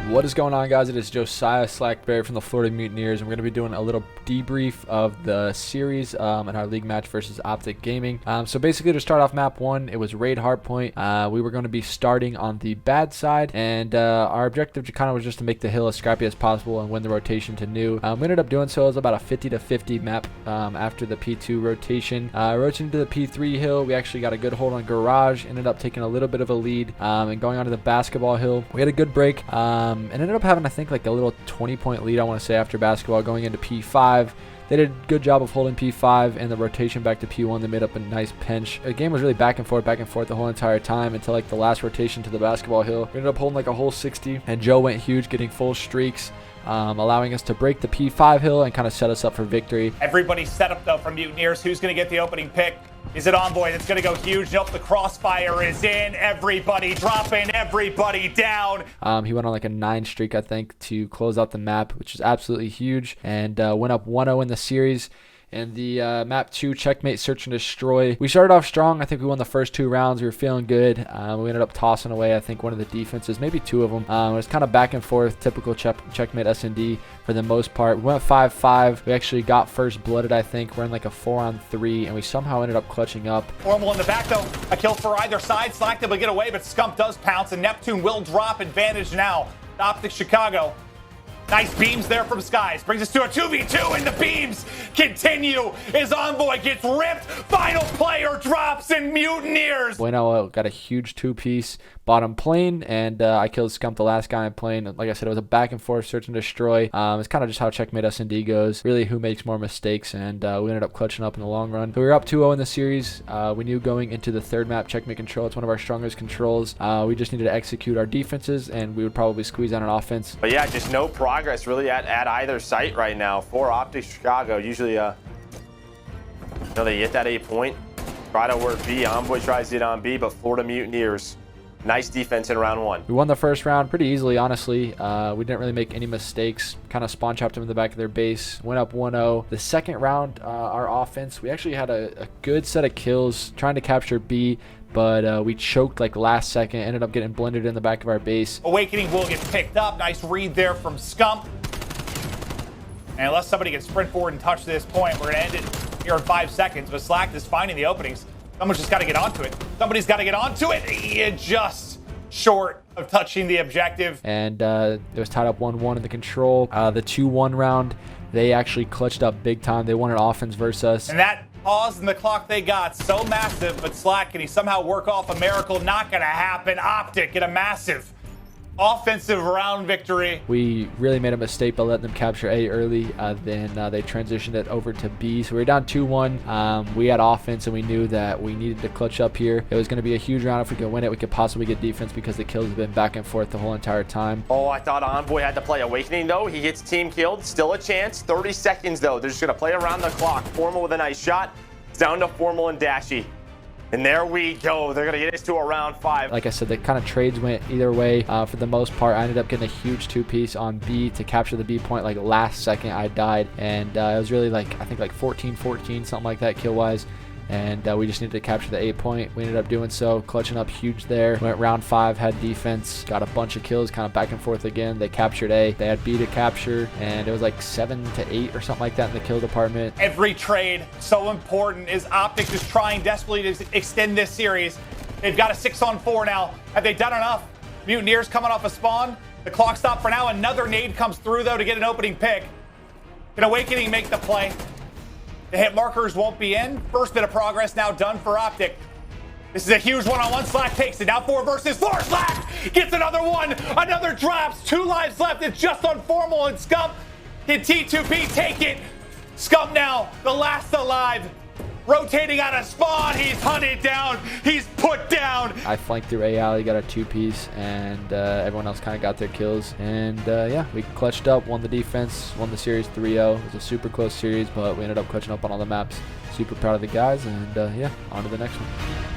What is going on, guys? It is Josiah Slackberry from the Florida Mutineers, and we're going to be doing a little debrief of the series in our league match versus Optic Gaming. So basically, to start off map 1, it was Raid Hardpoint. We were going to be starting on the bad side, and our objective kind of was just to make the hill as scrappy as possible and win the rotation to new. We ended up doing so. It was about a 50-50 map after the P2 rotation. Rotating to the P3 hill, we actually got a good hold on Garage, ended up taking a little bit of a lead, and going on to the basketball hill. We had a good break. And ended up having, I think, like a little 20-point lead, I want to say, after basketball going into P5. They did a good job of holding P5 and the rotation back to P1. They made up a nice pinch. The game was really back and forth the whole entire time until like the last rotation to the basketball hill. We ended up holding like a whole 60, and Joe went huge, getting full streaks, allowing us to break the P5 hill and kind of set us up for victory. Everybody's set up though from Mutineers. Who's going to get the opening pick? Is it Envoy that's going to go huge? Nope, the crossfire is in. Everybody dropping, everybody down. He went on like a 9 streak, I think, to close out the map, which is absolutely huge, and went up 1-0 in the series. And the map 2, Checkmate, Search and Destroy. We started off strong. I think we won the first 2 rounds. We were feeling good. We ended up tossing away, I think, one of the defenses, maybe 2 of them. It was kind of back and forth, typical Checkmate S&D for the most part. We went 5-5. We actually got first blooded, I think. We're in like a 4-on-3, and we somehow ended up clutching up. Formal in the back, though. A kill for either side. Slack able to get away, but Scump does pounce, and Neptune will drop advantage now. Optic Chicago. Nice beams there from Skies. Brings us to a 2v2, and the beams continue as Envoy gets ripped. Final player drops in Mutineers. Bueno got a huge 2-piece bottom plane, and I killed Scump, the last guy in plane. Like I said, it was a back and forth search and destroy. It's kind of just how Checkmate S&D goes. Really, who makes more mistakes, and we ended up clutching up in the long run. So we were up 2-0 in the series. We knew going into the third map, Checkmate Control, it's one of our strongest controls. We just needed to execute our defenses, and we would probably squeeze out an offense. But yeah, just no progress really at either site right now for Optic Chicago. Usually, they get that 8-point. Try to work B. Envoy tries it on B, but Florida Mutineers, nice defense in round 1. We won the first round pretty easily, honestly. We didn't really make any mistakes. Kind of spawn chopped them in the back of their base. Went up 1-0. The second round, our offense, we actually had a good set of kills trying to capture B, but we choked like last second. Ended up getting blended in the back of our base. Awakening will get picked up. Nice read there from Scump. And unless somebody can sprint forward and touch this point, we're going to end it here in 5 seconds. But Slack is finding the openings. Someone's just got to get onto it. Somebody's got to get onto it. Just short of touching the objective. And it was tied up 1-1 in the control. The 2-1 round, they actually clutched up big time. They wanted offense versus us. And that pause in the clock they got, so massive, but Slack, can he somehow work off a miracle? Not going to happen. Optic get a massive offensive round victory. We really made a mistake by letting them capture A early. Then they transitioned it over to B. So we were down 2-1. We had offense, and we knew that we needed to clutch up here. It was going to be a huge round. If we could win it, we could possibly get defense because the kills have been back and forth the whole entire time. Oh, I thought Envoy had to play Awakening, though. He gets team killed. Still a chance. 30 seconds, though. They're just going to play around the clock. Formal with a nice shot. It's down to Formal and Dashy. And there we go. They're going to get us to a round 5. Like I said, the kind of trades went either way. For the most part, I ended up getting a huge 2-piece on B to capture the B point. Like last second, I died. And it was really like, I think like 14-14, something like that kill-wise. And we just needed to capture the 8-point. We ended up doing so, clutching up huge there. Went round 5, had defense, got a bunch of kills, kind of back and forth again. They captured A. They had B to capture, and it was like 7-8 or something like that in the kill department. Every trade so important as Optic is trying desperately to extend this series. They've got a 6-on-4 now. Have they done enough? Mutineers coming off a spawn. The clock stopped for now. Another nade comes through, though, to get an opening pick. Can Awakening make the play? The hit markers won't be in. First bit of progress now done for Optic. This is a huge one-on-one. Slack takes it. Now 4 versus 4. Slack gets another one. Another drops. 2 lives left. It's just on Formal and Scump. Can T2P take it? Scump now, the last alive. Rotating out of spawn. He's hunted down. He's put down. I flanked through A alley, got a 2-piece, and everyone else kind of got their kills. And yeah, we clutched up, won the defense, won the series 3-0. It was a super close series, but we ended up clutching up on all the maps. Super proud of the guys, and yeah, on to the next one.